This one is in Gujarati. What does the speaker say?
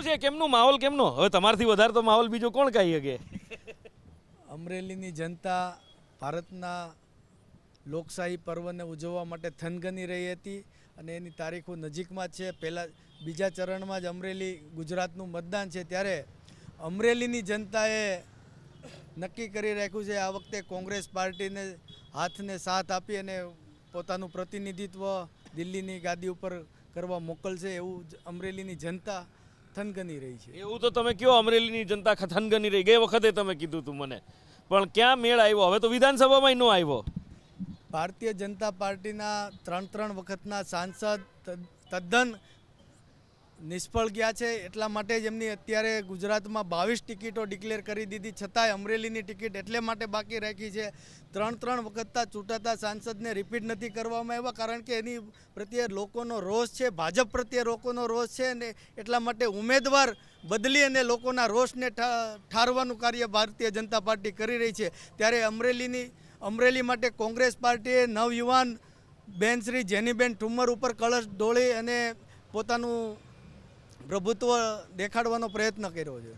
કેવું છે, કેમનું માહોલ કેમનો? હવે તમારથી વધારે તો માહોલ બીજો કોણ કહી શકે? અમરેલીની જનતા ભારતના લોકશાહી પર્વને ઉજવવા માટે થનગની રહી હતી અને એની તારીખો નજીકમાં છે. બીજા ચરણમાં જ અમરેલી ગુજરાતનું મતદાન છે, ત્યારે અમરેલીની જનતાએ નક્કી કરી રાખ્યું છે આ વખતે કોંગ્રેસ પાર્ટીને હાથને સાથ આપી અને પોતાનું પ્રતિનિધિત્વ દિલ્હીની ગાદી ઉપર કરવા મોકલશે એવું જ અમરેલીની જનતા થનગની રહી છે. એવું તો તમે કયો અમરેલીની જનતા થનગની રહી. ગઈ વખતે તમે કીધું તું મને, પણ ક્યાં મેળ આવ્યો? હવે તો વિધાનસભામાં નો આવ્યો. ભારતીય જનતા પાર્ટીના ત્રણ વખતના સાંસદ તદ્દન નિષ્ફળ ગયા છે. એટલા માટે જ એમની અત્યારે ગુજરાતમાં 22 ટિકિટો ડિક્લેર કરી દીધી, છતાંય અમરેલીની ટિકિટ એટલે માટે બાકી રાખી છે. ત્રણ વખતના ચૂંટાતા સાંસદને રિપીટ નથી કરવામાં આવ્યા, કારણ કે એની પ્રત્યે લોકોનો રોષ છે, ભાજપ પ્રત્યે લોકોનો રોષ છે, અને એટલા માટે ઉમેદવાર બદલી અને લોકોના રોષને ઠારવાનું કાર્ય ભારતીય જનતા પાર્ટી કરી રહી છે. ત્યારે અમરેલી માટે કોંગ્રેસ પાર્ટીએ નવયુવાન બેન શ્રી જેનીબેન ઠુમ્મર ઉપર કળશ ઢોળી અને પોતાનું પ્રભુત્વ દેખાડવાનો પ્રયત્ન કર્યો છે.